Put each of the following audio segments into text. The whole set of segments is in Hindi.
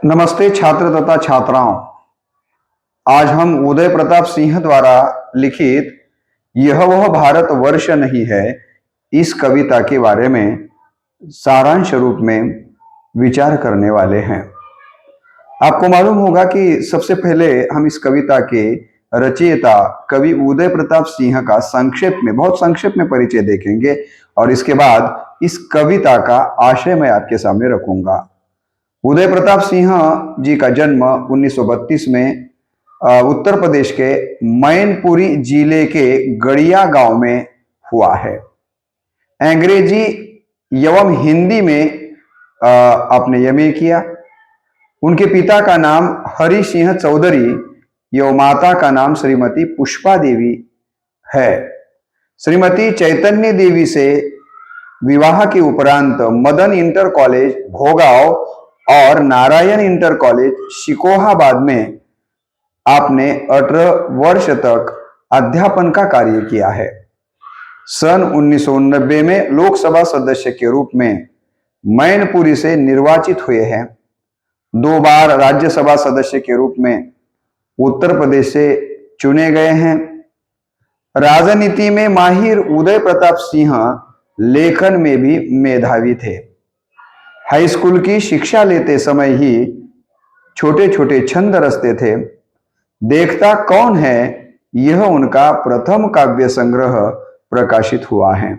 नमस्ते छात्र तथा छात्राओं। आज हम उदय प्रताप सिंह द्वारा लिखित यह वह भारत वर्ष नहीं है इस कविता के बारे में सारांश रूप में विचार करने वाले हैं। आपको मालूम होगा कि सबसे पहले हम इस कविता के रचयिता कवि उदय प्रताप सिंह का बहुत संक्षेप में परिचय देखेंगे और इसके बाद इस कविता का आशय मैं आपके सामने रखूंगा। उदय प्रताप सिंह जी का जन्म 1932 में उत्तर प्रदेश के मैनपुरी जिले के गड़िया गांव में हुआ है। अंग्रेजी एवं हिंदी में आपने एमए किया। उनके पिता का नाम हरि सिंह चौधरी एवं माता का नाम श्रीमती पुष्पा देवी है। श्रीमती चैतन्य देवी से विवाह के उपरांत मदन इंटर कॉलेज भोगांव और नारायण इंटर कॉलेज शिकोहाबाद में आपने 18 वर्ष तक अध्यापन का कार्य किया है। सन 1990 में लोकसभा सदस्य के रूप में मैनपुरी से निर्वाचित हुए हैं। 2 बार राज्यसभा सदस्य के रूप में उत्तर प्रदेश से चुने गए हैं। राजनीति में माहिर उदय प्रताप सिंह लेखन में भी मेधावी थे। हाई स्कूल की शिक्षा लेते समय ही छोटे छोटे छंद रचते थे। देखता कौन है यह उनका प्रथम काव्य संग्रह प्रकाशित हुआ है।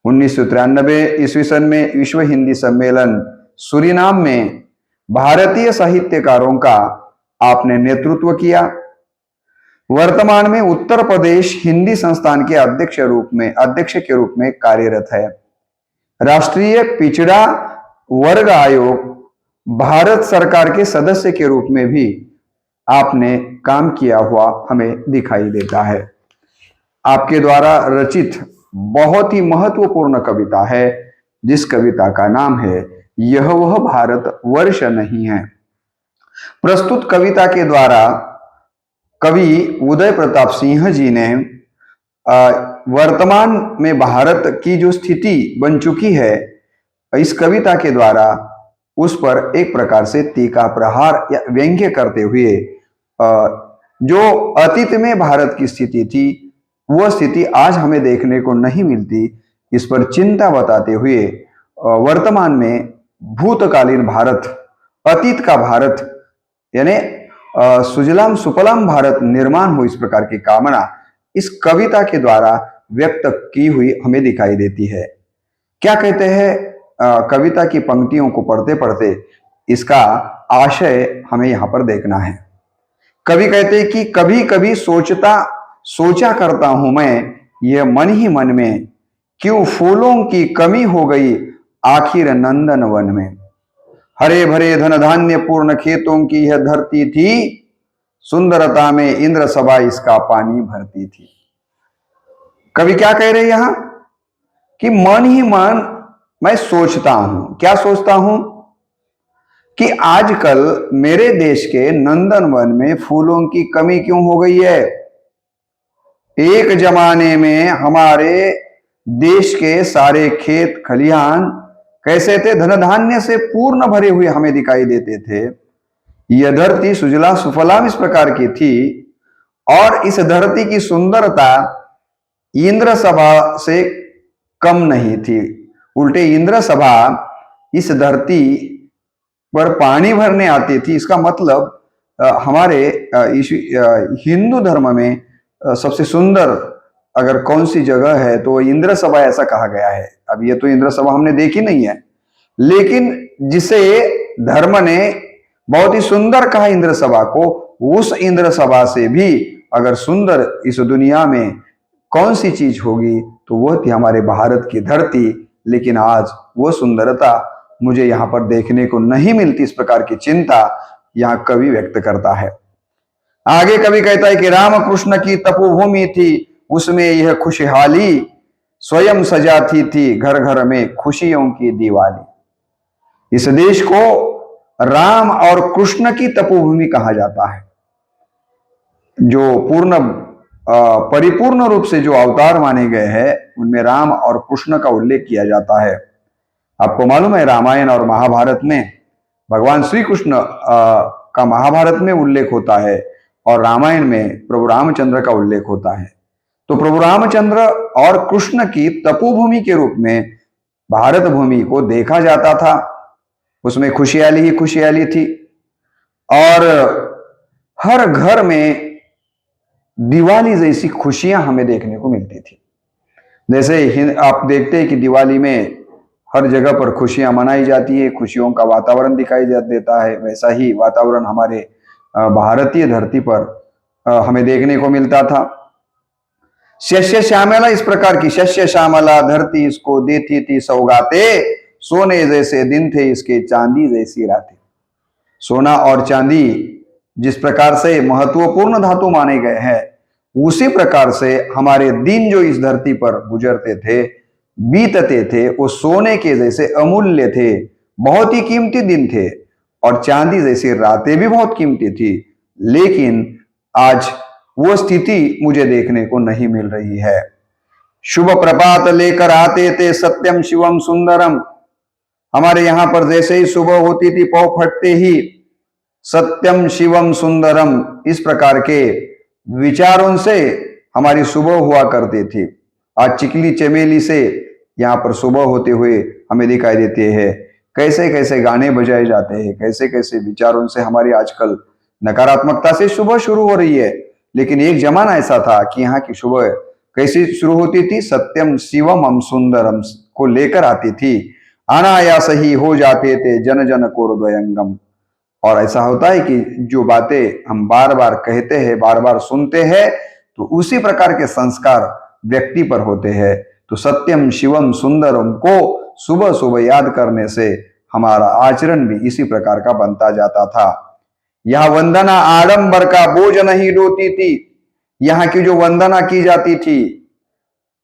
1993 ईस्वी सन में विश्व हिंदी सम्मेलन सूरीनाम में भारतीय साहित्यकारों का आपने नेतृत्व किया। वर्तमान में उत्तर प्रदेश हिंदी संस्थान के अध्यक्ष के रूप में कार्यरत है। राष्ट्रीय पिछड़ा वर्ग आयोग भारत सरकार के सदस्य के रूप में भी आपने काम किया हुआ हमें दिखाई देता है। आपके द्वारा रचित बहुत ही महत्वपूर्ण कविता है जिस कविता का नाम है यह वह भारत वर्ष नहीं है। प्रस्तुत कविता के द्वारा कवि उदय प्रताप सिंह जी ने वर्तमान में भारत की जो स्थिति बन चुकी है इस कविता के द्वारा उस पर एक प्रकार से टीका प्रहार या व्यंग्य करते हुए जो अतीत में भारत की स्थिति थी वह स्थिति आज हमें देखने को नहीं मिलती, इस पर चिंता बताते हुए वर्तमान में भूतकालीन भारत, अतीत का भारत यानी सुजलाम सुफलाम भारत निर्माण हो इस प्रकार की कामना इस कविता के द्वारा व्यक्त की हुई हमें दिखाई देती है। क्या कहते हैं कविता की पंक्तियों को पढ़ते पढ़ते इसका आशय हमें यहां पर देखना है। कवि कहते हैं कि कभी कभी सोचा करता हूं मैं यह मन ही मन में, क्यों फूलों की कमी हो गई आखिर नंदन वन में। हरे भरे धन धान्य पूर्ण खेतों की यह धरती थी, सुंदरता में इंद्र सभा इसका पानी भरती थी। कवि क्या कह रहे हैं यहां कि मन ही मन मैं सोचता हूं, क्या सोचता हूं कि आजकल मेरे देश के नंदनवन में फूलों की कमी क्यों हो गई है। एक जमाने में हमारे देश के सारे खेत खलिहान कैसे थे, धन धान्य से पूर्ण भरे हुए हमें दिखाई देते थे। यह धरती सुजला सुफलाम इस प्रकार की थी और इस धरती की सुंदरता इंद्र सभा से कम नहीं थी। उल्टे इंद्र सभा इस धरती पर पानी भरने आती थी। इसका मतलब हमारे हिंदू धर्म में सबसे सुंदर अगर कौन सी जगह है तो इंद्र सभा ऐसा कहा गया है। अब ये तो इंद्र सभा हमने देखी नहीं है, लेकिन जिसे धर्म ने बहुत ही सुंदर कहा इंद्र सभा को, उस इंद्र सभा से भी अगर सुंदर इस दुनिया में कौन सी चीज होगी तो वह थी हमारे भारत की धरती। लेकिन आज वो सुंदरता मुझे यहाँ पर देखने को नहीं मिलती, इस प्रकार की चिंता यहाँ कवि व्यक्त करता है। आगे कवि कहता है कि रामकृष्ण की तपोभूमि थी, उसमें यह खुशहाली स्वयं सजाती थी, घर घर में खुशियों की दिवाली। इस देश को राम और कृष्ण की तपोभूमि कहा जाता है। जो परिपूर्ण रूप से जो अवतार माने गए हैं उनमें राम और कृष्ण का उल्लेख किया जाता है। आपको मालूम है रामायण और महाभारत में भगवान श्री कृष्ण का महाभारत में उल्लेख होता है और रामायण में प्रभु रामचंद्र का उल्लेख होता है। तो प्रभु रामचंद्र और कृष्ण की तपोभूमि के रूप में भारत भूमि को देखा जाता था। उसमें खुशहाली ही खुशहाली थी और हर घर में दिवाली जैसी खुशियां हमें देखने को मिलती थी। जैसे आप देखते हैं कि दिवाली में हर जगह पर खुशियां मनाई जाती है, खुशियों का वातावरण दिखाई देता है, वैसा ही वातावरण हमारे भारतीय धरती पर हमें देखने को मिलता था। शस्य श्यामला, इस प्रकार की शस्य श्यामला धरती इसको देती थी सौगाते, सोने जैसे दिन थे इसके चांदी जैसी रातें। सोना और चांदी जिस प्रकार से महत्वपूर्ण धातु माने गए हैं, उसी प्रकार से हमारे दिन जो इस धरती पर गुजरते थे, बीतते थे, वो सोने के जैसे अमूल्य थे, बहुत ही कीमती दिन थे और चांदी जैसी रातें भी बहुत कीमती थी। लेकिन आज वो स्थिति मुझे देखने को नहीं मिल रही है। शुभ प्रभात लेकर आते थे सत्यम शिवम सुंदरम, हमारे यहां पर जैसे ही सुबह होती थी, पौ फटते ही सत्यम शिवम सुंदरम, इस प्रकार के विचारों से हमारी सुबह हुआ करती थी। आज चिकली चमेली से यहाँ पर सुबह होते हुए हमें दिखाई देते हैं। कैसे कैसे गाने बजाए जाते हैं, कैसे कैसे विचारों से हमारी आजकल नकारात्मकता से सुबह शुरू हो रही है। लेकिन एक जमाना ऐसा था कि यहाँ की सुबह कैसी शुरू होती थी, सत्यम शिवम हम सुंदरम को लेकर आती थी। अनायास ही हो जाते थे जन जन को हृदयंगम। और ऐसा होता है कि जो बातें हम बार बार कहते हैं, बार बार सुनते हैं, तो उसी प्रकार के संस्कार व्यक्ति पर होते हैं। तो सत्यम शिवम सुंदरम को सुबह सुबह याद करने से हमारा आचरण भी इसी प्रकार का बनता जाता था। यह वंदना आडंबर का बोझ नहीं ढोती थी। यहाँ की जो वंदना की जाती थी,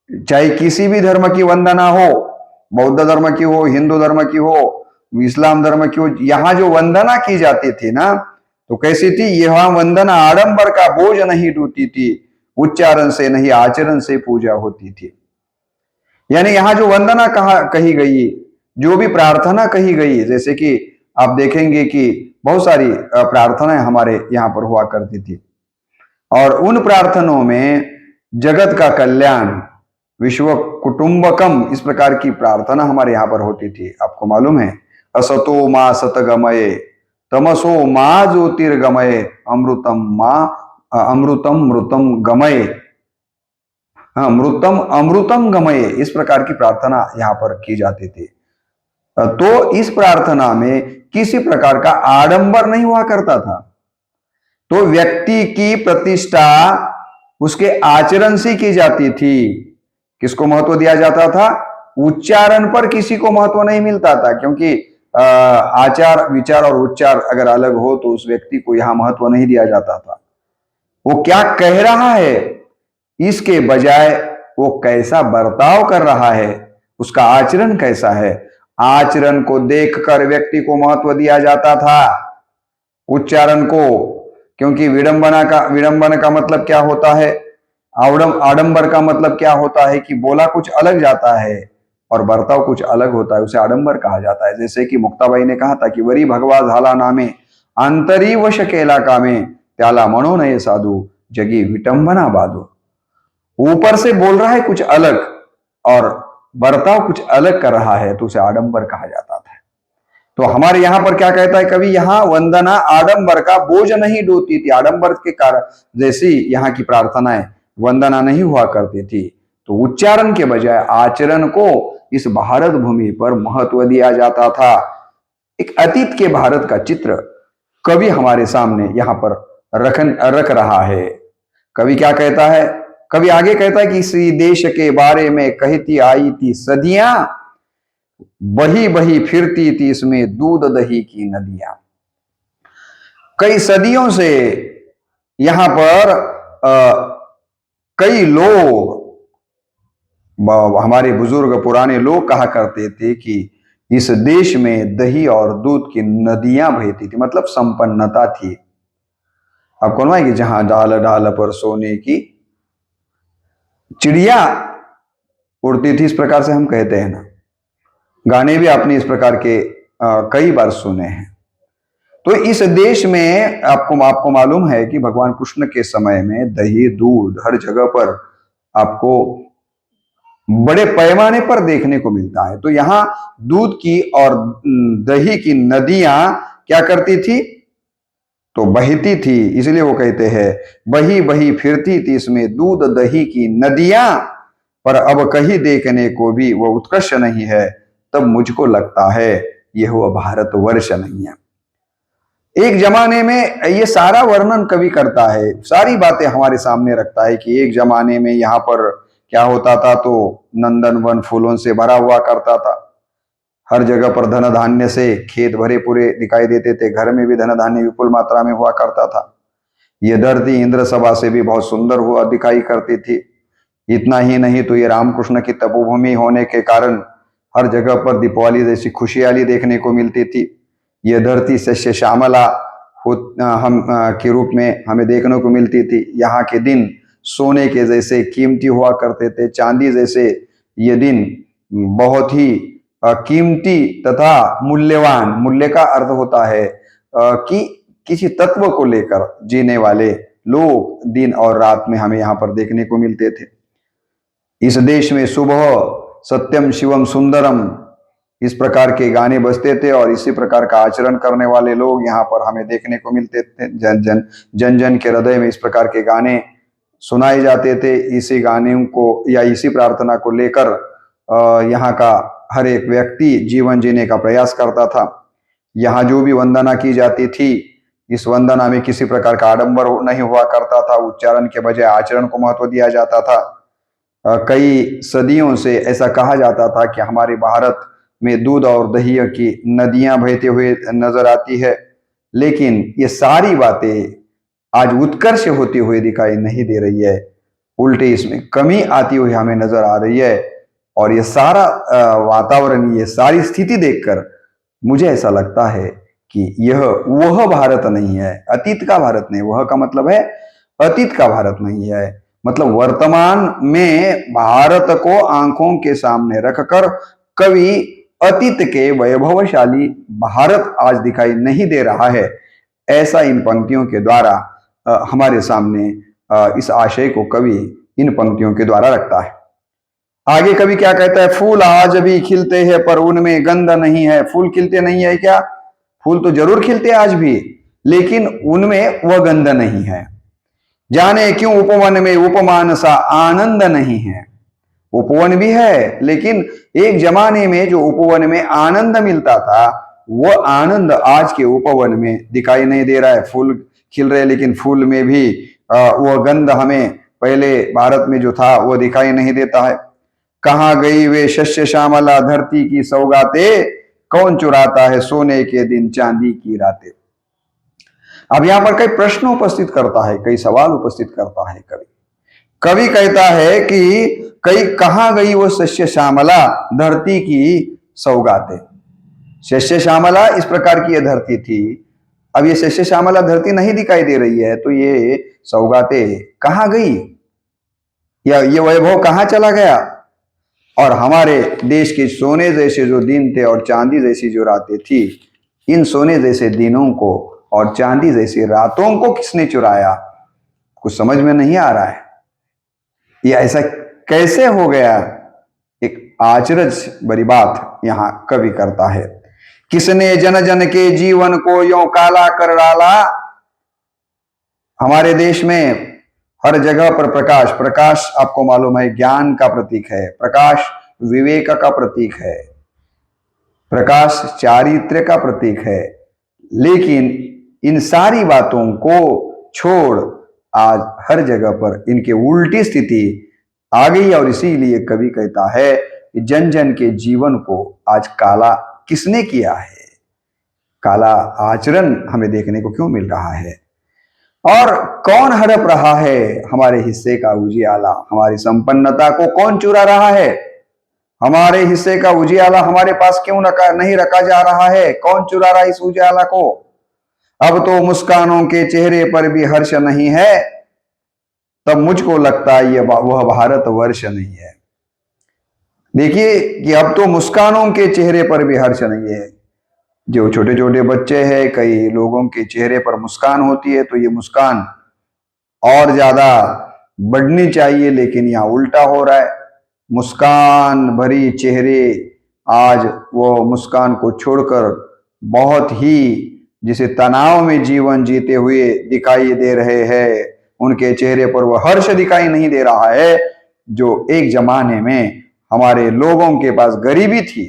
चाहे किसी भी धर्म की वंदना हो, बौद्ध धर्म की हो, हिंदू धर्म की हो, इस्लाम धर्म की हो, यहाँ जो वंदना की जाती थी ना, तो कैसी थी यह वंदना? आडंबर का बोझ नहीं ढोती थी, उच्चारण से नहीं आचरण से पूजा होती थी। यानी यहाँ जो वंदना कही गई, जो भी प्रार्थना कही गई, जैसे कि आप देखेंगे कि बहुत सारी प्रार्थनाएं हमारे यहाँ पर हुआ करती थी और उन प्रार्थनाओं में जगत का कल्याण, विश्व कुटुंबकम, इस प्रकार की प्रार्थना हमारे यहाँ पर होती थी। आपको मालूम है, असतो मा सतगमये, तमसो मा ज्योतिर्गमये, अमृतम मृतम गमये, मृतम अमृतम गमये, इस प्रकार की प्रार्थना यहाँ पर की जाती थी। तो इस प्रार्थना में किसी प्रकार का आडंबर नहीं हुआ करता था। तो व्यक्ति की प्रतिष्ठा उसके आचरण से की जाती थी। किसको महत्व दिया जाता था? उच्चारण पर किसी को महत्व नहीं मिलता था, क्योंकि आचार विचार और उच्चार अगर अलग हो तो उस व्यक्ति को यहां महत्व नहीं दिया जाता था। वो क्या कह रहा है, इसके बजाय वो कैसा बर्ताव कर रहा है, उसका आचरण कैसा है, आचरण को देखकर व्यक्ति को महत्व दिया जाता था, उच्चारण को। क्योंकि विडंबना का मतलब क्या होता है, आडंबर का मतलब क्या होता है कि बोला कुछ अलग जाता है और बर्ताव कुछ अलग होता है, उसे आडंबर कहा जाता है। जैसे कि मुक्ताबाई ने कहा था कि वरी भगवा झाला नामे, अंतरी वश केला कामे, त्याला म्हणो नये साधू, जगी विटंबना बाधू। ऊपर से बोल रहा है कुछ अलग और बर्ताव कुछ अलग कर रहा है, तो उसे आडंबर कहा जाता था। तो हमारे यहां पर क्या कहता है कवि, यहां वंदना आडंबर का बोझ नहीं ढोती थी। आडंबर के कारण जैसी यहाँ की प्रार्थनाएं वंदना नहीं हुआ करती थी, तो उच्चारण के बजाय आचरण को इस भारत भूमि पर महत्व दिया जाता था। एक अतीत के भारत का चित्र कवि हमारे सामने यहाँ पर रख रहा है। कवि क्या कहता है? कवि आगे कहता है कि इसी देश के बारे में कहती आई थी सदियां, बही बही फिरती थी इसमें दूध दही की नदियां। कई सदियों से यहां पर कई लोग, हमारे बुजुर्ग पुराने लोग कहा करते थे कि इस देश में दही और दूध की नदियां बहती थी, मतलब संपन्नता थी। आपको मालूम है कि जहां डाल डाल पर सोने की चिड़िया उड़ती थी, इस प्रकार से हम कहते हैं ना। गाने भी आपने इस प्रकार के कई बार सुने हैं। तो इस देश में आपको आपको मालूम है कि भगवान कृष्ण के समय में दही दूध हर जगह पर आपको बड़े पैमाने पर देखने को मिलता है। तो यहाँ दूध की और दही की नदियां क्या करती थी, तो बहती थी, इसलिए वो कहते हैं बही बही फिरती थी इसमें दूध दही की नदियां, पर अब कहीं देखने को भी वो उत्कर्ष नहीं है। तब मुझको लगता है यह वो भारतवर्ष नहीं है। एक जमाने में ये सारा वर्णन कवि करता है, सारी बातें हमारे सामने रखता है कि एक जमाने में यहाँ पर क्या होता था, तो नंदन वन फूलों से भरा हुआ करता था। हर जगह पर धन धान्य से खेत भरे पूरे दिखाई देते थे, घर में भी धन धान्य विपुल मात्रा में हुआ करता था। ये धरती इंद्र सभा से भी बहुत सुंदर हुआ दिखाई करती थी। इतना ही नहीं तो ये रामकृष्ण की तपोभूमि होने के कारण हर जगह पर दीपावली जैसी खुशहाली देखने को मिलती थी। यह धरती सस्य श्यामला के रूप में हमें देखने को मिलती थी। यहाँ के दिन सोने के जैसे कीमती हुआ करते थे, चांदी जैसे ये दिन बहुत ही कीमती तथा मूल्यवान, मूल्य का अर्थ होता है कि किसी तत्व को लेकर जीने वाले लोग दिन और रात में हमें यहाँ पर देखने को मिलते थे। इस देश में सुबह सत्यम शिवम सुंदरम इस प्रकार के गाने बजते थे और इसी प्रकार का आचरण करने वाले लोग यहाँ पर हमें देखने को मिलते थे। जन जन के हृदय में इस प्रकार के गाने सुनाए जाते थे। इसी गाने को या इसी प्रार्थना को लेकर यहाँ का हर एक व्यक्ति जीवन जीने का प्रयास करता था। यहाँ जो भी वंदना की जाती थी, इस वंदना में किसी प्रकार का आडंबर नहीं हुआ करता था। उच्चारण के बजाय आचरण को महत्व दिया जाता था। कई सदियों से ऐसा कहा जाता था कि हमारे भारत में दूध और दही की नदियां बहते हुए नजर आती है, लेकिन ये सारी बातें आज उत्कर्ष होती हुई दिखाई नहीं दे रही है, उल्टे इसमें कमी आती हुई हमें नजर आ रही है। और ये सारा वातावरण, ये सारी स्थिति देखकर मुझे ऐसा लगता है कि यह वह भारत नहीं है, अतीत का भारत नहीं। वह का मतलब है अतीत का भारत नहीं है, मतलब वर्तमान में भारत को आंखों के सामने रखकर कवि अतीत के वैभवशाली भारत आज दिखाई नहीं दे रहा है, ऐसा इन पंक्तियों के द्वारा हमारे सामने इस आशय को कवि इन पंक्तियों के द्वारा रखता है। आगे कवि क्या कहता है, फूल आज भी खिलते हैं पर उनमें गंध नहीं है। फूल खिलते नहीं है क्या? फूल तो जरूर खिलते आज भी, लेकिन उनमें वह गंध नहीं है। जाने क्यों उपवन में उपमान सा आनंद नहीं है। उपवन भी है, लेकिन एक जमाने में जो उपवन में आनंद मिलता था, वो आनंद आज के उपवन में दिखाई नहीं दे रहा है। फूल खिल रहे, लेकिन फूल में भी वह गंध हमें पहले भारत में जो था वो दिखाई नहीं देता है। कहाँ गई वे शस्य श्यामला धरती की सौगाते, कौन चुराता है सोने के दिन चांदी की रातें। अब यहां पर कई प्रश्न उपस्थित करता है, कई सवाल उपस्थित करता है कवि। कवि कहता है कि कई कहाँ गई वो शस्य श्यामला धरती की सौगातें। शस्य श्यामला इस प्रकार की यह धरती थी, अब ये शस्य श्यामला धरती नहीं दिखाई दे रही है, तो ये सौगातें कहाँ गई, या ये वैभव कहाँ चला गया। और हमारे देश के सोने जैसे जो दिन थे और चांदी जैसी जो रातें थी, इन सोने जैसे दिनों को और चांदी जैसी रातों को किसने चुराया, कुछ समझ में नहीं आ रहा है। ये ऐसा कैसे हो गया, एक आश्चर्य भरी बात यहां कवि करता है। किसने जन जन के जीवन को यों काला कर डाला। हमारे देश में हर जगह पर प्रकाश, प्रकाश आपको मालूम है ज्ञान का प्रतीक है, प्रकाश विवेक का प्रतीक है, प्रकाश चारित्र्य का प्रतीक है। लेकिन इन सारी बातों को छोड़ आज हर जगह पर इनके उल्टी स्थिति आ गई, और इसीलिए कवि कहता है कि जन जन के जीवन को आज काला किसने किया है, काला आचरण हमें देखने को क्यों मिल रहा है, और कौन हड़प रहा है हमारे हिस्से का उजियाला। हमारी संपन्नता को कौन चुरा रहा है, हमारे हिस्से का उजियाला हमारे पास क्यों नहीं रखा जा रहा है, कौन चुरा रहा है इस उजियाला को। अब तो मुस्कानों के चेहरे पर भी हर्ष नहीं है, तब मुझको लगता है ये वह भारत वर्ष नहीं है। देखिए कि अब तो मुस्कानों के चेहरे पर भी हर्ष नहीं है, जो छोटे छोटे बच्चे हैं, कई लोगों के चेहरे पर मुस्कान होती है, तो ये मुस्कान और ज्यादा बढ़नी चाहिए, लेकिन यहाँ उल्टा हो रहा है। मुस्कान भरी चेहरे आज वो मुस्कान को छोड़कर बहुत ही जिसे तनाव में जीवन जीते हुए दिखाई दे रहे हैं। उनके चेहरे पर वो हर्ष दिखाई नहीं दे रहा है जो एक जमाने में हमारे लोगों के पास गरीबी थी,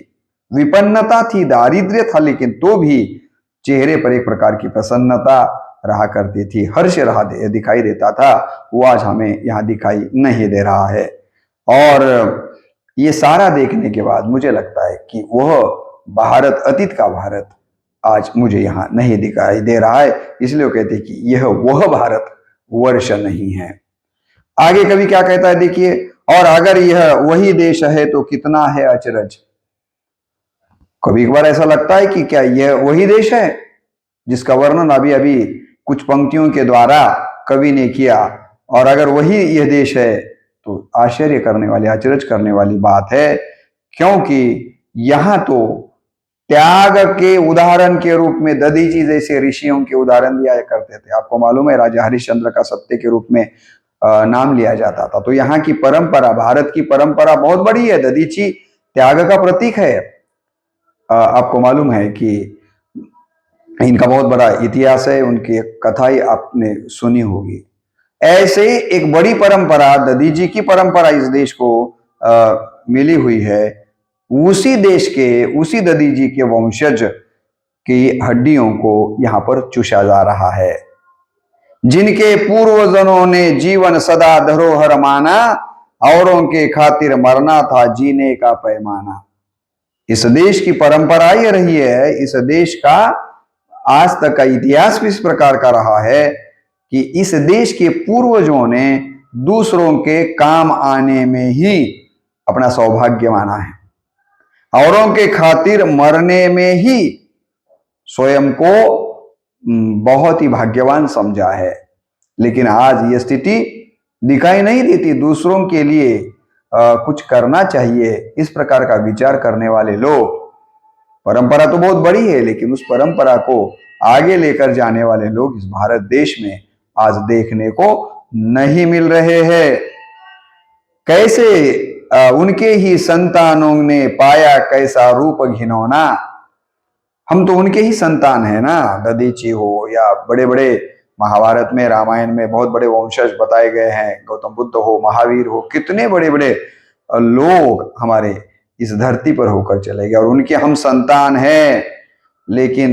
विपन्नता थी, दारिद्र्य था, लेकिन तो भी चेहरे पर एक प्रकार की प्रसन्नता रहा करती थी, हर्ष रहा दिखाई देता था। वो आज हमें यहाँ दिखाई नहीं दे रहा है। और ये सारा देखने के बाद मुझे लगता है कि वह भारत, अतीत का भारत आज मुझे यहाँ नहीं दिखाई दे रहा है। इसलिए वो कहते हैं कि यह वह भारत वर्ष नहीं है। आगे कवि क्या कहता है देखिए, और अगर यह वही देश है तो कितना है अचरज। कभी एक बार ऐसा लगता है कि क्या यह वही देश है जिसका वर्णन अभी अभी कुछ पंक्तियों के द्वारा कवि ने किया, और अगर वही यह देश है तो आश्चर्य करने वाली, अचरज करने वाली बात है, क्योंकि यहां तो त्याग के उदाहरण के रूप में दधीची जैसे ऋषियों के उदाहरण दिया करते थे। आपको मालूम है राजा हरिश्चंद्र का सत्य के रूप में नाम लिया जाता था। तो यहाँ की परंपरा, भारत की परंपरा बहुत बड़ी है। दधीची त्याग का प्रतीक है। आपको मालूम है कि इनका बहुत बड़ा इतिहास है, उनकी कथा ही आपने सुनी होगी। ऐसे एक बड़ी परंपरा, दधीची की परंपरा इस देश को मिली हुई है। उसी देश के, उसी दधीची के वंशज की हड्डियों को यहाँ पर चूसा जा रहा है। जिनके पूर्वजनों ने जीवन सदा धरोहर माना, औरों के खातिर मरना था जीने का पैमाना। इस देश की परंपरा ये रही है, इस देश का आज तक का इतिहास भी इस प्रकार का रहा है कि इस देश के पूर्वजों ने दूसरों के काम आने में ही अपना सौभाग्य माना है, औरों के खातिर मरने में ही स्वयं को बहुत ही भाग्यवान समझा है। लेकिन आज ये स्थिति दिखाई नहीं देती। दूसरों के लिए कुछ करना चाहिए, इस प्रकार का विचार करने वाले लोग, परंपरा तो बहुत बड़ी है, लेकिन उस परंपरा को आगे लेकर जाने वाले लोग इस भारत देश में आज देखने को नहीं मिल रहे हैं। कैसे उनके ही संतानों ने पाया कैसा रूप घिनौना। हम तो उनके ही संतान है ना, दधीची हो या बड़े बड़े महाभारत में, रामायण में बहुत बड़े वंशज बताए गए हैं, गौतम बुद्ध हो, महावीर हो, कितने बड़े बड़े लोग हमारे इस धरती पर होकर चले गए और उनके हम संतान हैं। लेकिन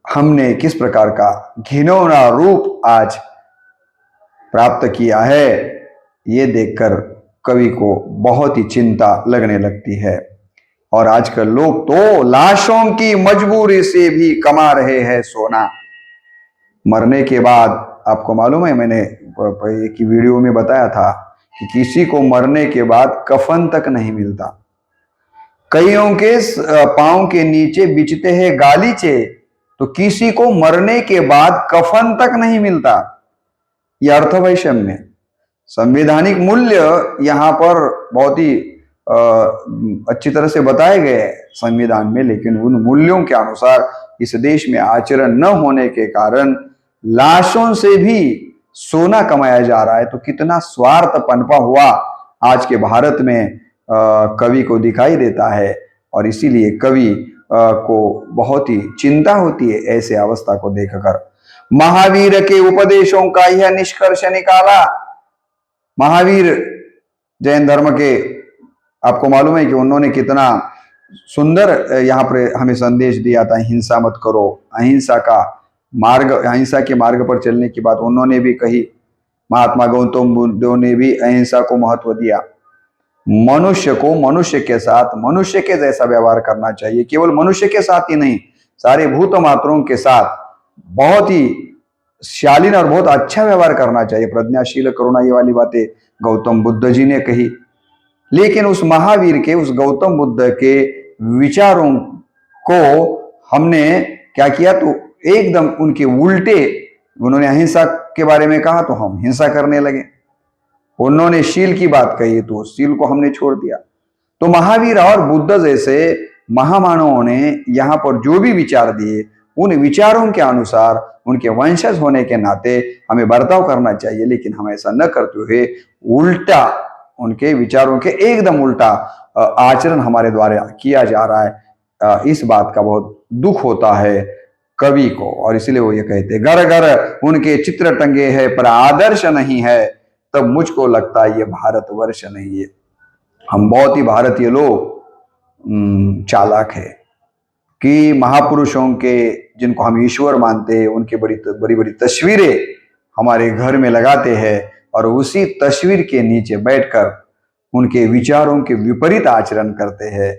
हमने किस प्रकार का घिनौना रूप आज प्राप्त किया है, ये देखकर कवि को बहुत ही चिंता लगने लगती है। और आजकल लोग तो लाशों की मजबूरी से भी कमा रहे हैं सोना। मरने के बाद, आपको मालूम है, मैंने एक वीडियो में बताया था कि किसी को मरने के बाद कफन तक नहीं मिलता। कईयों के पांव के नीचे बिछते हैं गालीचे, तो किसी को मरने के बाद कफन तक नहीं मिलता। यह अर्थवैषम्य, संवैधानिक मूल्य यहाँ पर बहुत ही अच्छी तरह से बताए गए संविधान में, लेकिन उन मूल्यों के अनुसार इस देश में आचरण न होने के कारण लाशों से भी सोना कमाया जा रहा है। तो कितना स्वार्थ पनपा हुआ आज के भारत में कवि को दिखाई देता है, और इसीलिए कवि को बहुत ही चिंता होती है ऐसे अवस्था को देखकर। महावीर के उपदेशों का यह निष्कर्ष निकाला। महावीर जैन धर्म के, आपको मालूम है कि उन्होंने कितना सुंदर यहाँ पर हमें संदेश दिया था, हिंसा मत करो, अहिंसा का मार्ग, अहिंसा के मार्ग पर चलने की बात उन्होंने भी कही। महात्मा गौतम बुद्ध ने भी अहिंसा को महत्व दिया। मनुष्य को मनुष्य के साथ मनुष्य के जैसा व्यवहार करना चाहिए। केवल मनुष्य के साथ ही नहीं, सारे भूत मात्रों के साथ बहुत ही शालीन और बहुत अच्छा व्यवहार करना चाहिए। प्रज्ञाशील करुणा, ये वाली बातें गौतम बुद्ध जी ने कही। लेकिन उस महावीर के, उस गौतम बुद्ध के विचारों को हमने क्या किया, तो एकदम उनके उल्टे। उन्होंने अहिंसा के बारे में कहा तो हम हिंसा करने लगे। उन्होंने शील की बात कही तो शील को हमने छोड़ दिया। तो महावीर और बुद्ध जैसे महामानवों ने यहाँ पर जो भी विचार दिए, उन विचारों के अनुसार उनके वंशज होने के नाते हमें बर्ताव करना चाहिए, लेकिन हम ऐसा न करते हुए उल्टा, उनके विचारों के एकदम उल्टा आचरण हमारे द्वारा किया जा रहा है। इस बात का बहुत दुख होता है कवि को, और इसलिए वो ये कहते, घर घर उनके चित्र टंगे हैं पर आदर्श नहीं है, तब मुझको लगता है ये भारतवर्ष नहीं है। हम बहुत ही भारतीय लोग चालाक है कि महापुरुषों के, जिनको हम ईश्वर मानते हैं, उनकी बड़ी बड़ी तस्वीरें हमारे घर में लगाते हैं और उसी तस्वीर के नीचे बैठकर उनके विचारों के विपरीत आचरण करते हैं।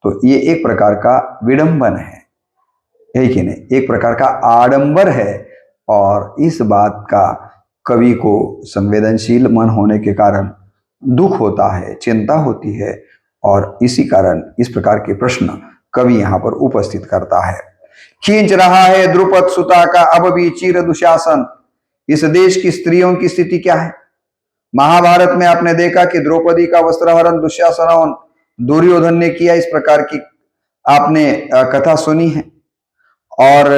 तो ये एक प्रकार का विडंबन है कि नहीं, एक प्रकार का आडंबर है। और इस बात का कवि को संवेदनशील मन होने के कारण दुख होता है, चिंता होती है, और इसी कारण इस प्रकार के प्रश्न कवि यहाँ पर उपस्थित करता है। खींच रहा है द्रुपद सुता का अब भी चिर दुशासन। इस देश की स्त्रियों की स्थिति क्या है? महाभारत में आपने देखा कि द्रौपदी का वस्त्रहरण दुशासन और दुर्योधन ने किया, इस प्रकार की आपने कथा सुनी है। और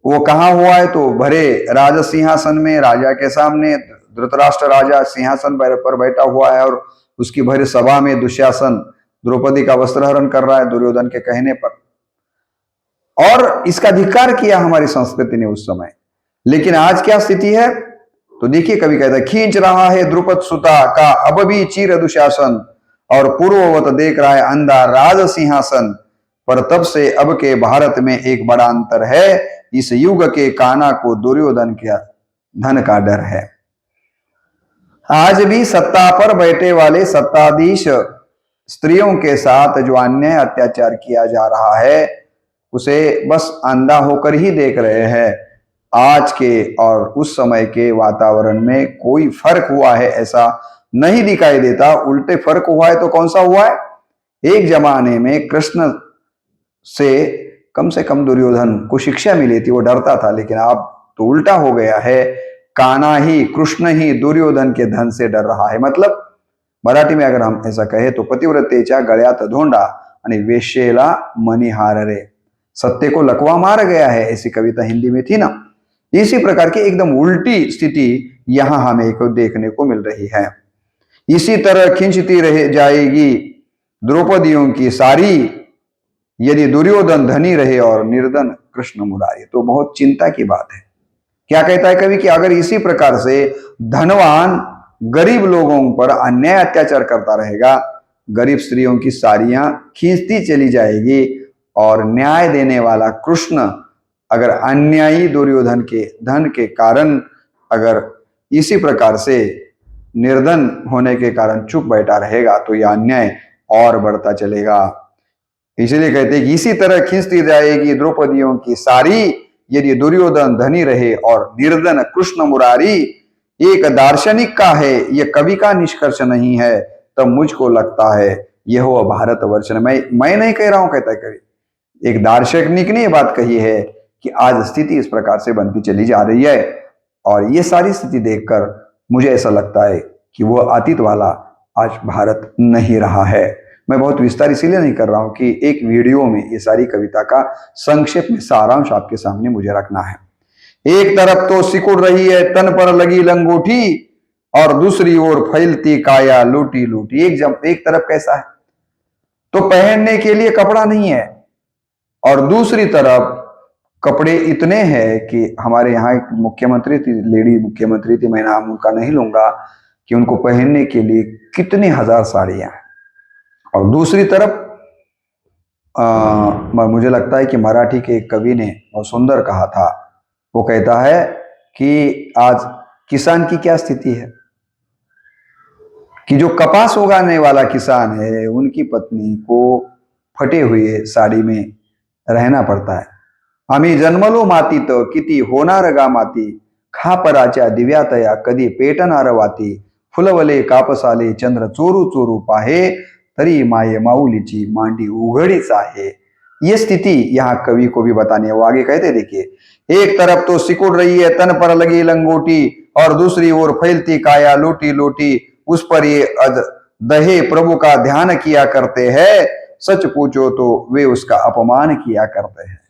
वो कहाँ हुआ है? तो भरे राज सिंहासन में, राजा के सामने धृतराष्ट्र राजा सिंहासन पर बैठा हुआ है और उसकी भरे सभा में दुशासन द्रौपदी का वस्त्रहरण कर रहा है दुर्योधन के कहने पर। और इसका धिक्कार किया हमारी संस्कृति ने उस समय। लेकिन आज क्या स्थिति है? तो देखिए, कवि कहता है, खींच रहा है द्रुपद सुता का अब भी चिर दुशासन, और पूर्ववत देख रहा है अंधा राज सिंहासन। पर तब से अब के भारत में एक बड़ा अंतर है, इस युग के काना को दुर्योधन के धन का डर है। आज भी सत्ता पर बैठे वाले सत्ताधीश स्त्रियों के साथ जो अन्याय अत्याचार किया जा रहा है, उसे बस अंधा होकर ही देख रहे हैं। आज के और उस समय के वातावरण में कोई फर्क हुआ है ऐसा नहीं दिखाई देता। उल्टे फर्क हुआ है तो कौन सा हुआ है? एक जमाने में कृष्ण से कम दुर्योधन को शिक्षा मिली थी, वो डरता था, लेकिन अब तो उल्टा हो गया है। काना ही, कृष्ण ही दुर्योधन के धन से डर रहा है। मतलब मराठी में अगर हम ऐसा कहे तो पतिव्रतेच्या गळ्यात धोंडा आणि वेश्येला मणिहार रे, सत्य को लकवा मार गया है, ऐसी कविता हिंदी में थी ना। इसी प्रकार की एकदम उल्टी स्थिति यहां हमें को देखने को मिल रही है। इसी तरह खिंचती रह जाएगी द्रौपदियों की सारी, यदि दुर्योधन धनी रहे और निर्धन कृष्ण मुरारी। तो बहुत चिंता की बात है। क्या कहता है कवि कि अगर इसी प्रकार से धनवान गरीब लोगों पर अन्याय अत्याचार करता रहेगा, गरीब स्त्रियों की साड़ियां खींचती चली जाएगी, और न्याय देने वाला कृष्ण अगर अन्यायी दुर्योधन के धन के कारण अगर इसी प्रकार से निर्धन होने के कारण चुप बैठा रहेगा, तो यह अन्याय और बढ़ता चलेगा। इसलिए कहते हैं कि इसी तरह खींचती जाएगी द्रौपदियों की सारी, यदि दुर्योधन धनी रहे और निर्धन कृष्ण मुरारी। एक दार्शनिक का है, यह कवि का निष्कर्ष नहीं है, तब मुझको लगता है यह हो भारतवर्ष। मैं नहीं कह रहा हूं, कहता है कवि, एक दार्शनिक ने यह बात कही है कि आज स्थिति इस प्रकार से बनती चली जा रही है। और ये सारी स्थिति देखकर मुझे ऐसा लगता है कि वह अतीत वाला आज भारत नहीं रहा है। मैं बहुत विस्तार इसीलिए नहीं कर रहा हूं कि एक वीडियो में ये सारी कविता का संक्षेप में सारांश आपके सामने मुझे रखना है। एक तरफ तो सिकुड़ रही है तन पर लगी लंगोटी, और दूसरी ओर फैलती काया लूटी लूटी। एक तरफ कैसा है? तो पहनने के लिए कपड़ा नहीं है, और दूसरी तरफ कपड़े इतने हैं कि हमारे यहाँ एक मुख्यमंत्री थी, लेडी मुख्यमंत्री थी, मैं नाम उनका नहीं लूंगा, कि उनको पहनने के लिए कितने हजार साड़ियां हैं। और दूसरी तरफ मुझे लगता है कि मराठी के एक कवि ने बहुत सुंदर कहा था। वो कहता है कि आज किसान की क्या स्थिति है, कि जो कपास उगाने वाला किसान है, उनकी पत्नी को फटे हुए साड़ी में रहना पड़ता है। आम्ही जन्मलो मातीत किती होणार गा माती, खापराच्या दिव्यातया कधी पेटणार वाती, फुलवले कापसाले चंद्र चोरू चोरू पाहे, तरी माये माऊलीची मांडी उघडीच आहे। ये स्थिति यहाँ कवि को भी बतानी है। वो आगे कहते, देखिए, एक तरफ तो सिकुड़ रही है तन पर लगी लंगोटी, और दूसरी ओर फैलती काया लोटी लोटी। उस पर ये दहे प्रभु का ध्यान किया करते हैं, सच पूछो तो वे उसका अपमान किया करते हैं।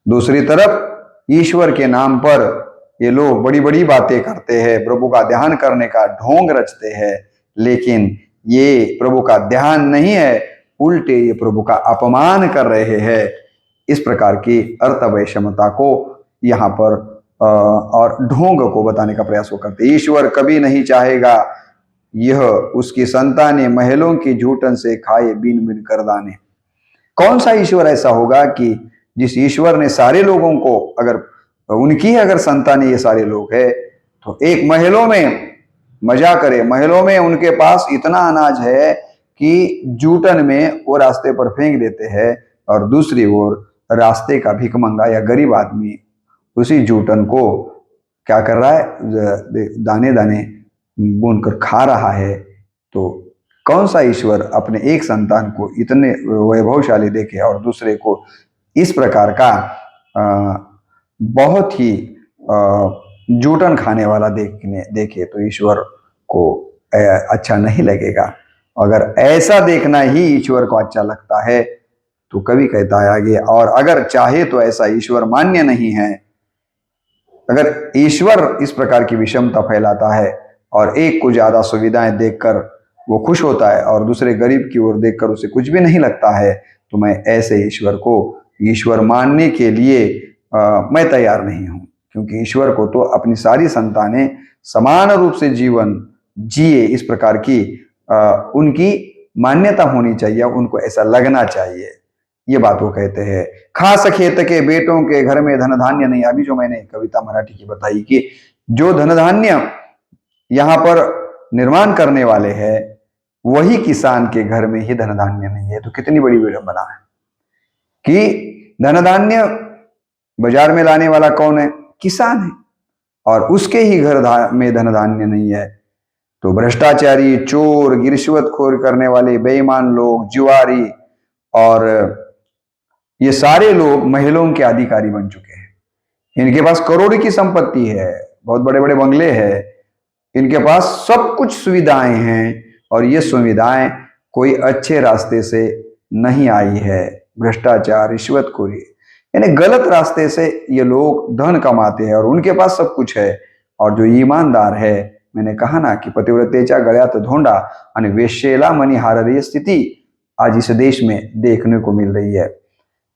दूसरी तरफ ईश्वर के नाम पर ये लोग बड़ी बड़ी बातें करते हैं, प्रभु का ध्यान करने का ढोंग रचते हैं, लेकिन ये प्रभु का ध्यान नहीं है, उल्टे ये प्रभु का अपमान कर रहे हैं। इस प्रकार की अर्थवैषमता को यहाँ पर और ढोंग को बताने का प्रयास वो करते। ईश्वर कभी नहीं चाहेगा यह उसकी संतानें महलों की झूठन से खाए बीन बीन कर दाने। कौन सा ईश्वर ऐसा होगा कि जिस ईश्वर ने सारे लोगों को, अगर उनकी अगर संतानें ये सारे लोग है, तो एक महलों में मजा करे, महलों में उनके पास इतना अनाज है कि जूटन में वो रास्ते पर फेंक देते हैं, और दूसरी ओर रास्ते का भिखमंगा या गरीब आदमी उसी जूटन को क्या कर रहा है, दाने दाने बुनकर खा रहा है। तो कौन सा ईश्वर अपने एक संतान को इतने वैभवशाली देखे और दूसरे को इस प्रकार का बहुत ही जूटन खाने वाला देखे, तो ईश्वर को अच्छा नहीं लगेगा। अगर ऐसा देखना ही ईश्वर को अच्छा लगता है तो कभी कहता है आगे, और अगर चाहे तो ऐसा ईश्वर मान्य नहीं है। अगर ईश्वर इस प्रकार की विषमता फैलाता है और एक को ज्यादा सुविधाएं देखकर वो खुश होता है और दूसरे गरीब की ओर देखकर उसे कुछ भी नहीं लगता है, तो मैं ऐसे ईश्वर को ईश्वर मानने के लिए मैं तैयार नहीं हूं। क्योंकि ईश्वर को तो अपनी सारी संतानें समान रूप से जीवन जिए, इस प्रकार की उनकी मान्यता होनी चाहिए, उनको ऐसा लगना चाहिए। ये बात वो कहते हैं। खास खेत के बेटों के घर में धन धान्य नहीं। अभी जो मैंने कविता मराठी की बताई कि जो धन धान्य यहाँ पर निर्माण करने वाले हैं, वही किसान के घर में ही धन धान्य नहीं है। तो कितनी बड़ी विडंबना है कि धन धान्य बाजार में लाने वाला कौन है? किसान है, और उसके ही घर में धन धान्य नहीं है। तो भ्रष्टाचारी, चोर, रिश्वतखोर करने वाले बेईमान लोग, जुआरी, और ये सारे लोग महलों के अधिकारी बन चुके हैं। इनके पास करोड़ों की संपत्ति है, बहुत बड़े बड़े बंगले हैं, इनके पास सब कुछ सुविधाएं हैं, और ये सुविधाएं कोई अच्छे रास्ते से नहीं आई है। भ्रष्टाचार, रिश्वतखोरी, यानी गलत रास्ते से ये लोग धन कमाते हैं, और उनके पास सब कुछ है। और जो ईमानदार है, मैंने कहा ना कि पतिव्रतेचा गळ्यात धोंडा आणि वेश्येला मणी हाररी स्थिति आज इस देश में देखने को मिल रही है।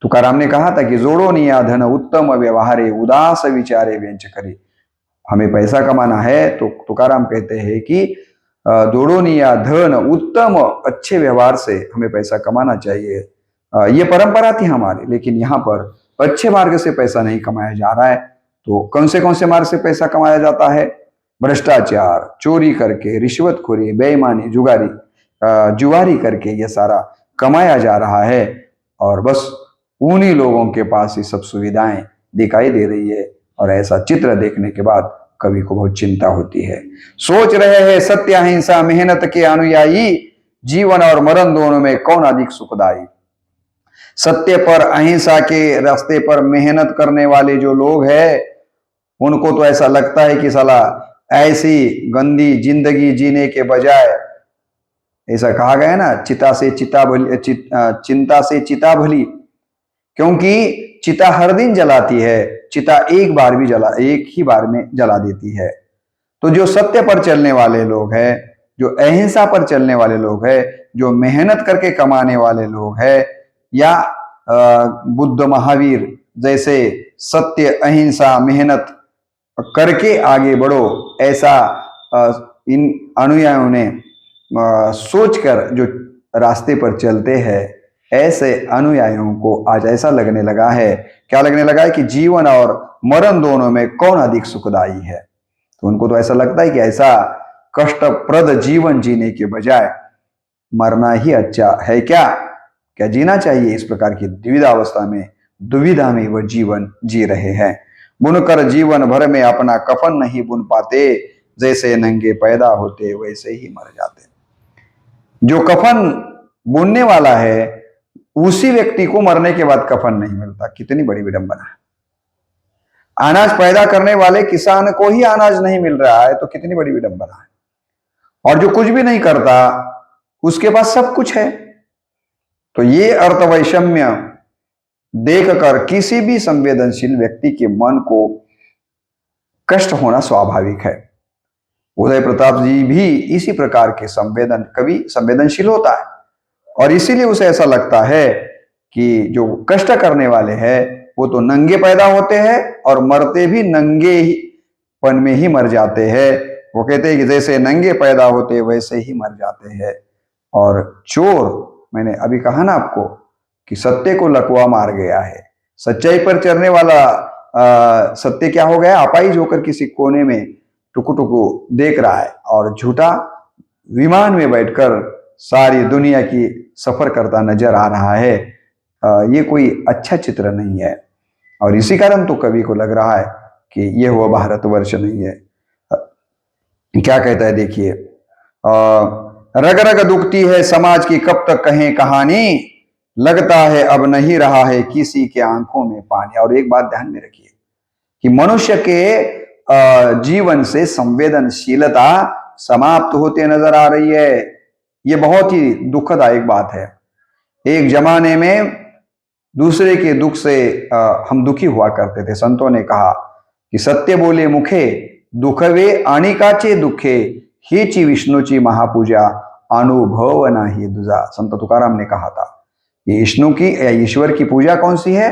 तुकाराम ने कहा था कि जोड़ो निया धन उत्तम व्यवहारे उदास विचारे व्यंच करे। हमें पैसा कमाना है तो तुकाराम कहते हैं कि जोड़ो निया धन उत्तम, अच्छे व्यवहार से हमें पैसा कमाना चाहिए। ये परंपरा थी हमारी, लेकिन यहाँ पर अच्छे मार्ग से पैसा नहीं कमाया जा रहा है। तो कौन से मार्ग से पैसा कमाया जाता है? भ्रष्टाचार, चोरी करके, रिश्वतखोरी, बेईमानी, जुआरी करके ये सारा कमाया जा रहा है, और बस उन्हीं लोगों के पास ये सब सुविधाएं दिखाई दे रही है। और ऐसा चित्र देखने के बाद कवि को बहुत चिंता होती है। सोच रहे हैं सत्य अहिंसा मेहनत के अनुयायी, जीवन और मरण दोनों में कौन अधिक सुखदायी। सत्य पर, अहिंसा के रास्ते पर मेहनत करने वाले जो लोग हैं, उनको तो ऐसा लगता है कि साला ऐसी गंदी जिंदगी जीने के बजाय, ऐसा कहा गया ना, चिंता से चिता भली, क्योंकि चिता हर दिन जलाती है, चिता एक ही बार में जला देती है। तो जो सत्य पर चलने वाले लोग हैं, जो अहिंसा पर चलने वाले लोग हैं, जो मेहनत करके कमाने वाले लोग हैं, या बुद्ध महावीर जैसे सत्य, अहिंसा, मेहनत करके आगे बढ़ो, ऐसा इन अनुयायियों ने सोचकर जो रास्ते पर चलते हैं, ऐसे अनुयायियों को आज ऐसा लगने लगा है, क्या लगने लगा है कि जीवन और मरण दोनों में कौन अधिक सुखदायी है। तो उनको तो ऐसा लगता है कि ऐसा कष्टप्रद जीवन जीने के बजाय मरना ही अच्छा है। क्या जीना चाहिए? इस प्रकार की दुविधा में वह जीवन जी रहे हैं। बुनकर जीवन भर में अपना कफन नहीं बुन पाते, जैसे नंगे पैदा होते वैसे ही मर जाते। जो कफन बुनने वाला है, उसी व्यक्ति को मरने के बाद कफन नहीं मिलता। कितनी बड़ी विडंबना है। अनाज पैदा करने वाले किसान को ही अनाज नहीं मिल रहा है, तो कितनी बड़ी विडंबना है। और जो कुछ भी नहीं करता, उसके पास सब कुछ है। तो ये अर्थवैषम्य देखकर किसी भी संवेदनशील व्यक्ति के मन को कष्ट होना स्वाभाविक है। उदय प्रताप जी भी इसी प्रकार के कवि संवेदनशील होता है, और इसीलिए उसे ऐसा लगता है कि जो कष्ट करने वाले हैं वो तो नंगे पैदा होते हैं और मरते भी नंगे ही पन में ही मर जाते हैं। वो कहते हैं कि जैसे नंगे पैदा होते वैसे ही मर जाते हैं। और चोर, मैंने अभी कहा ना आपको कि सत्य को लकवा मार गया है, सच्चाई पर चढ़ने वाला सत्य क्या हो गया, अपाहिज होकर किसी कोने में टुकु टुकु देख रहा है, और झूठा विमान में बैठकर सारी दुनिया की सफर करता नजर आ रहा है। ये कोई अच्छा चित्र नहीं है, और इसी कारण तो कवि को लग रहा है कि यह हुआ भारतवर्ष नहीं है। क्या कहता है देखिए, रग रग दुखती है समाज की कब तक कहें कहानी, लगता है अब नहीं रहा है किसी के आंखों में पानी। और एक बात ध्यान में रखिए कि मनुष्य के जीवन से संवेदनशीलता समाप्त होते नजर आ रही है। ये बहुत ही दुखदायक बात है। एक जमाने में दूसरे के दुख से हम दुखी हुआ करते थे। संतों ने कहा कि सत्य बोले मुखे दुखवे आणिकाचे दुखे, हेची विष्णुची महापूजा अनुभव नाही दुजा। संत तुकाराम ने कहा था कि विष्णु की या ईश्वर की पूजा कौन सी है,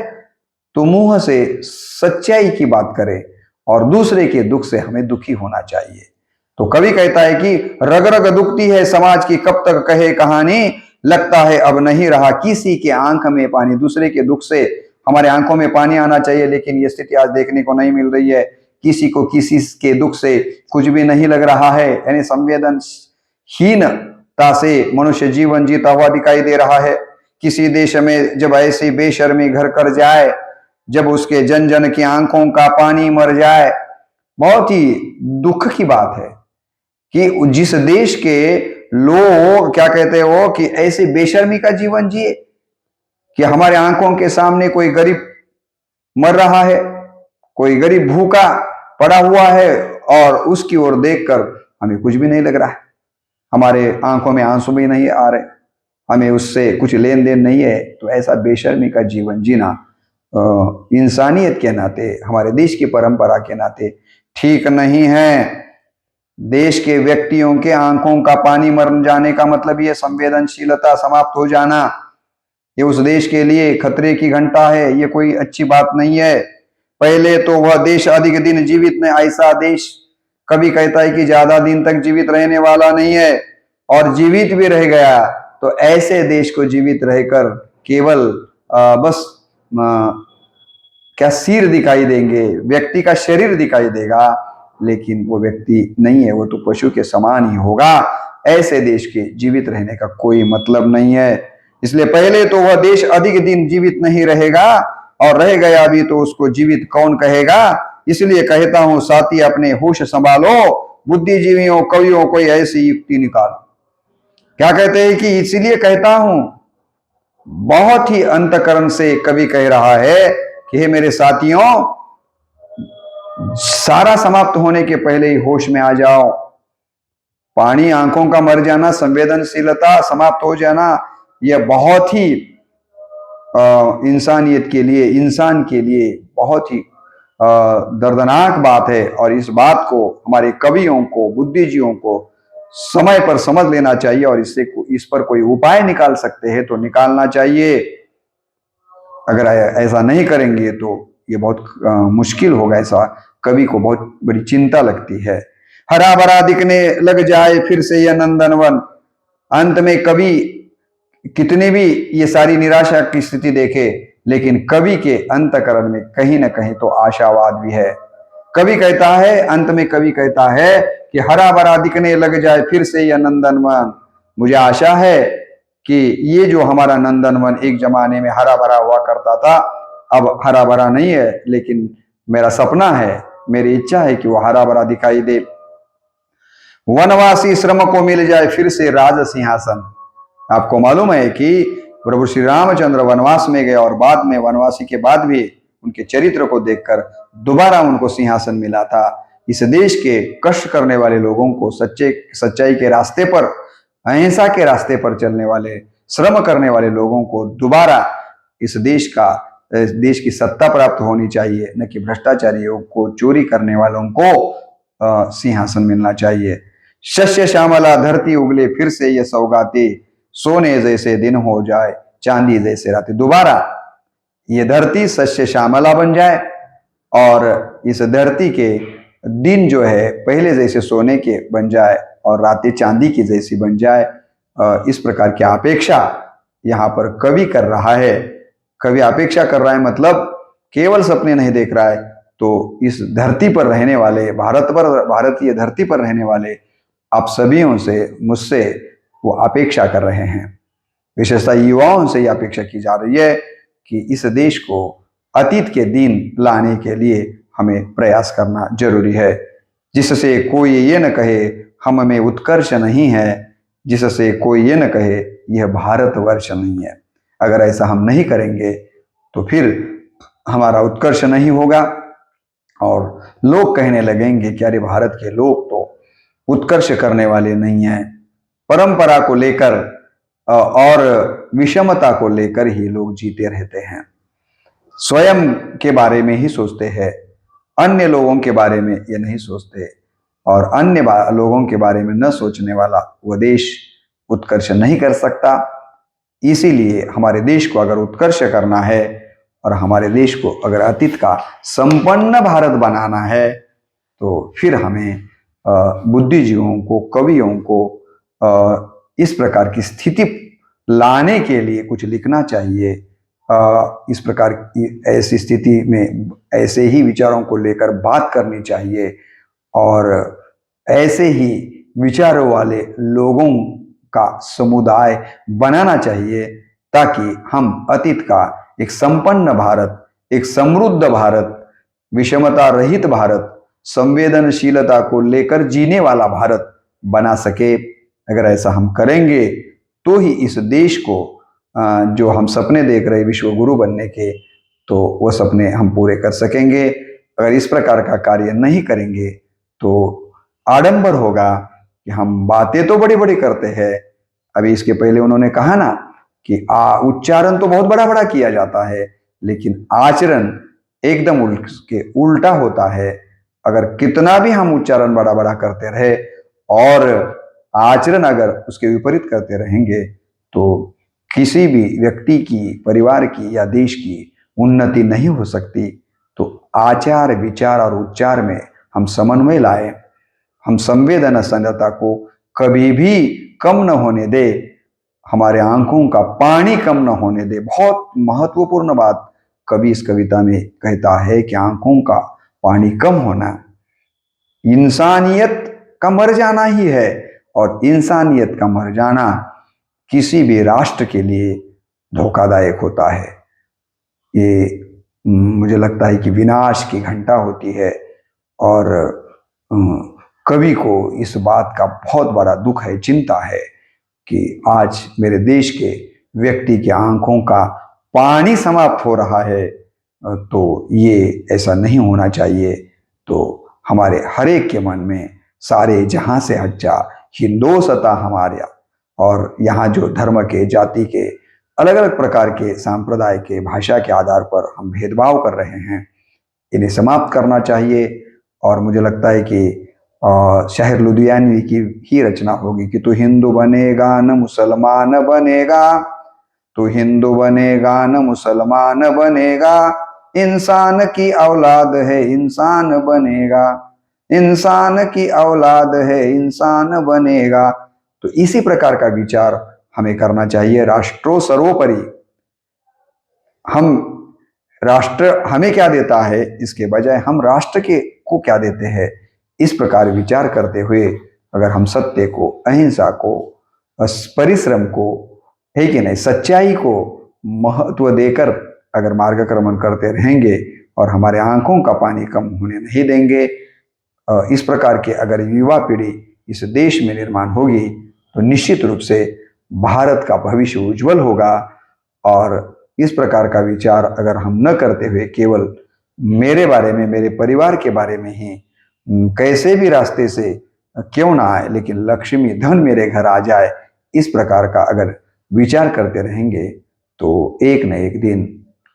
तो मुंह से सच्चाई की बात करे और दूसरे के दुख से हमें दुखी होना चाहिए। तो कवि कहता है कि रग रग दुखती है समाज की कब तक कहे कहानी, लगता है अब नहीं रहा किसी के आंख में पानी। दूसरे के दुख से हमारे आंखों में पानी आना चाहिए, लेकिन ये स्थिति आज देखने को नहीं मिल रही है। किसी को किसी के दुख से कुछ भी नहीं लग रहा है, यानी संवेदनहीनता से मनुष्य जीवन जीता हुआ दिखाई दे रहा है। किसी देश में जब ऐसी बेशर्मी घर कर जाए, जब उसके जन जन की आंखों का पानी मर जाए, बहुत ही दुख की बात है कि जिस देश के लोग क्या कहते हो कि ऐसे बेशर्मी का जीवन जिए कि हमारे आंखों के सामने कोई गरीब मर रहा है, कोई गरीब भूखा पड़ा हुआ है, और उसकी ओर देखकर हमें कुछ भी नहीं लग रहा है, हमारे आंखों में आंसू भी नहीं आ रहे, हमें उससे कुछ लेन देन नहीं है। तो ऐसा बेशर्मी का जीवन जीना इंसानियत के नाते, हमारे देश की परंपरा के नाते ठीक नहीं है। देश के व्यक्तियों के आंखों का पानी मर जाने का मतलब ये संवेदनशीलता समाप्त हो जाना, ये उस देश के लिए खतरे की घंटा है। ये कोई अच्छी बात नहीं है। पहले तो वह देश अधिक दिन जीवित नहीं, ऐसा देश कभी कहता है कि ज्यादा दिन तक जीवित रहने वाला नहीं है, और जीवित भी रह गया तो ऐसे देश को जीवित रहकर केवल बस क्या सिर दिखाई देंगे, व्यक्ति का शरीर दिखाई देगा, लेकिन वो व्यक्ति नहीं है, वो तो पशु के समान ही होगा। ऐसे देश के जीवित रहने का कोई मतलब नहीं है। इसलिए पहले तो वह देश अधिक दिन जीवित नहीं रहेगा, और रह गया भी तो उसको जीवित कौन कहेगा। इसलिए कहता हूं साथी अपने होश संभालो, बुद्धिजीवियों कवियों कोई ऐसी युक्ति निकालो। क्या कहते हैं कि इसलिए कहता हूं, बहुत ही अंतकरण से कवि कह रहा है कि हे मेरे साथियों, सारा समाप्त होने के पहले ही होश में आ जाओ। पानी आंखों का मर जाना, संवेदनशीलता समाप्त हो जाना, यह बहुत ही इंसानियत के लिए, इंसान के लिए बहुत ही दर्दनाक बात है। और इस बात को हमारे कवियों को, बुद्धिजीवियों को समय पर समझ लेना चाहिए, और इस पर कोई उपाय निकाल सकते हैं तो निकालना चाहिए। अगर ऐसा नहीं करेंगे तो ये बहुत मुश्किल होगा। ऐसा कवि को बहुत बड़ी चिंता लगती है। हरा भरा दिखने लग जाए फिर से यह नंदनवन। अंत में कवि कितने भी ये सारी निराशा की स्थिति देखे, लेकिन कवि के अंतकरण में कहीं ना कहीं तो आशावाद भी है। कवि कहता है, अंत में कवि कहता है कि हरा भरा दिखने लग जाए फिर से यह नंदनवन। मुझे आशा है कि ये जो हमारा नंदनवन एक जमाने में हरा भरा हुआ करता था, अब हरा भरा नहीं है, लेकिन मेरा सपना है, मेरी इच्छा है कि वो हरा भरा दिखाई दे। वनवासी श्रम को मिल जाए फिर से राज सिंहासन। आपको मालूम है कि प्रभु श्री रामचंद्र वनवास में गए, और बाद में वनवासी के बाद भी उनके चरित्र को देखकर दोबारा उनको सिंहासन मिला था। इस देश के कष्ट करने वाले लोगों को सच्चाई के रास्ते पर, अहिंसा के रास्ते पर चलने वाले श्रम करने वाले लोगों को दोबारा इस देश की सत्ता प्राप्त होनी चाहिए, न कि भ्रष्टाचारियों को, चोरी करने वालों को सिंहासन मिलना चाहिए। शस्य श्यामला धरती उगले फिर से ये सौगाती, सोने जैसे दिन हो जाए चांदी जैसे रातें। दोबारा ये धरती शस्य श्यामला बन जाए और इस धरती के दिन जो है पहले जैसे सोने के बन जाए और रातें चांदी की जैसी बन जाए। इस प्रकार की अपेक्षा यहाँ पर कवि कर रहा है। कवि अपेक्षा कर रहा है मतलब केवल सपने नहीं देख रहा है, तो इस धरती पर रहने वाले, भारतीय धरती पर रहने वाले आप सभीयों से, मुझसे वो अपेक्षा कर रहे हैं। विशेषतः युवाओं से ये अपेक्षा की जा रही है कि इस देश को अतीत के दिन लाने के लिए हमें प्रयास करना जरूरी है, जिससे कोई ये न कहे हम में उत्कर्ष नहीं है, जिससे कोई ये न कहे यह भारतवर्ष नहीं है। अगर ऐसा हम नहीं करेंगे तो फिर हमारा उत्कर्ष नहीं होगा और लोग कहने लगेंगे कि अरे भारत के लोग तो उत्कर्ष करने वाले नहीं हैं। परंपरा को लेकर और विषमता को लेकर ही लोग जीते रहते हैं, स्वयं के बारे में ही सोचते हैं, अन्य लोगों के बारे में ये नहीं सोचते। और अन्य लोगों के बारे में न सोचने वाला वह देश उत्कर्ष नहीं कर सकता। इसीलिए हमारे देश को अगर उत्कर्ष करना है और हमारे देश को अगर अतीत का संपन्न भारत बनाना है तो फिर हमें बुद्धिजीवियों को, कवियों को इस प्रकार की स्थिति लाने के लिए कुछ लिखना चाहिए। इस प्रकार की ऐसी स्थिति में ऐसे ही विचारों को लेकर बात करनी चाहिए और ऐसे ही विचारों वाले लोगों का समुदाय बनाना चाहिए, ताकि हम अतीत का एक संपन्न भारत, एक समृद्ध भारत, विषमता रहित भारत, संवेदनशीलता को लेकर जीने वाला भारत बना सके। अगर ऐसा हम करेंगे तो ही इस देश को जो हम सपने देख रहे विश्व गुरु बनने के, तो वो सपने हम पूरे कर सकेंगे। अगर इस प्रकार का कार्य नहीं करेंगे तो आडंबर होगा कि हम बातें तो बड़ी बड़ी करते हैं। अभी इसके पहले उन्होंने कहा ना कि उच्चारण तो बहुत बड़ा बड़ा किया जाता है, लेकिन आचरण एकदम उसके उल्टा होता है। अगर कितना भी हम उच्चारण बड़ा बड़ा करते रहे और आचरण अगर उसके विपरीत करते रहेंगे तो किसी भी व्यक्ति की, परिवार की या देश की उन्नति नहीं हो सकती। तो आचार, विचार और उच्चार में हम समन्वय लाए, हम संवेदनशीलता को कभी भी कम न होने दे, हमारे आंखों का पानी कम न होने दे। बहुत महत्वपूर्ण बात कवि इस कविता में कहता है कि आंखों का पानी कम होना इंसानियत का मर जाना ही है, और इंसानियत का मर जाना किसी भी राष्ट्र के लिए धोखादायक होता है। ये मुझे लगता है कि विनाश की घंटा होती है और कवि को इस बात का बहुत बड़ा दुख है, चिंता है कि आज मेरे देश के व्यक्ति की आंखों का पानी समाप्त हो रहा है। तो ये ऐसा नहीं होना चाहिए। तो हमारे हर एक के मन में सारे जहां से हच्चा हिंदोसता हमारे, और यहाँ जो धर्म के, जाति के, अलग अलग प्रकार के, सांप्रदाय के, भाषा के आधार पर हम भेदभाव कर रहे हैं, इन्हें समाप्त करना चाहिए। और मुझे लगता है कि शाहिर लुधियानवी की ही रचना होगी कि तू हिंदू बनेगा न मुसलमान बनेगा, तू हिंदू बनेगा न मुसलमान बनेगा, इंसान की औलाद है इंसान बनेगा, इंसान की औलाद है इंसान बनेगा। तो इसी प्रकार का विचार हमें करना चाहिए। राष्ट्रो सर्वोपरि, हम राष्ट्र हमें क्या देता है इसके बजाय हम राष्ट्र के को क्या देते हैं, इस प्रकार विचार करते हुए अगर हम सत्य को, अहिंसा को, परिश्रम को, है कि नहीं, सच्चाई को महत्व देकर अगर मार्गक्रमण करते रहेंगे और हमारे आंखों का पानी कम होने नहीं देंगे, इस प्रकार के अगर युवा पीढ़ी इस देश में निर्माण होगी तो निश्चित रूप से भारत का भविष्य उज्जवल होगा। और इस प्रकार का विचार अगर हम न करते हुए केवल मेरे बारे में, मेरे परिवार के बारे में ही, कैसे भी रास्ते से क्यों ना आए लेकिन लक्ष्मी धन मेरे घर आ जाए, इस प्रकार का अगर विचार करते रहेंगे तो एक न एक दिन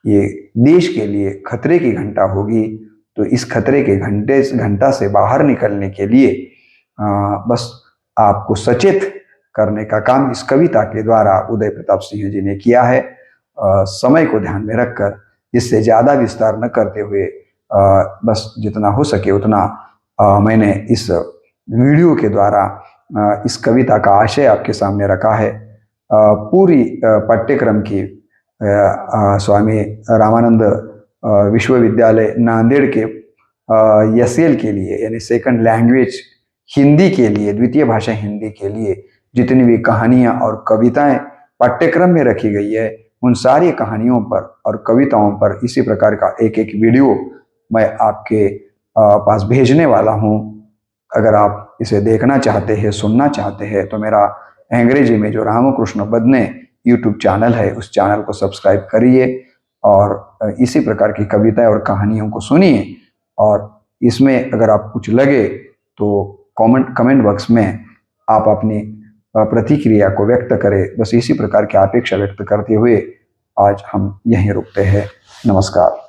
ये देश के लिए खतरे की घंटा होगी। तो इस खतरे के घंटा से बाहर निकलने के लिए बस आपको सचेत करने का काम इस कविता के द्वारा उदय प्रताप सिंह जी ने किया है। समय को ध्यान में रखकर इससे ज़्यादा विस्तार न करते हुए बस जितना हो सके उतना मैंने इस वीडियो के द्वारा इस कविता का आशय आपके सामने रखा है। पूरी पाठ्यक्रम की स्वामी रामानंद विश्वविद्यालय नांदेड़ के एसएल के लिए यानी सेकंड लैंग्वेज हिंदी के लिए, द्वितीय भाषा हिंदी के लिए जितनी भी कहानियाँ और कविताएं पाठ्यक्रम में रखी गई है, उन सारी कहानियों पर और कविताओं पर इसी प्रकार का एक एक वीडियो मैं आपके पास भेजने वाला हूँ। अगर आप इसे देखना चाहते हैं, सुनना चाहते हैं, तो मेरा अंग्रेजी में जो रामकृष्ण बदने यूट्यूब चैनल है उस चैनल को सब्सक्राइब करिए और इसी प्रकार की कविताएं और कहानियों को सुनिए। और इसमें अगर आप कुछ लगे तो कमेंट बॉक्स में आप अपनी प्रतिक्रिया को व्यक्त करें। बस इसी प्रकार की अपेक्षा व्यक्त करते हुए आज हम यहीं रुकते हैं। नमस्कार।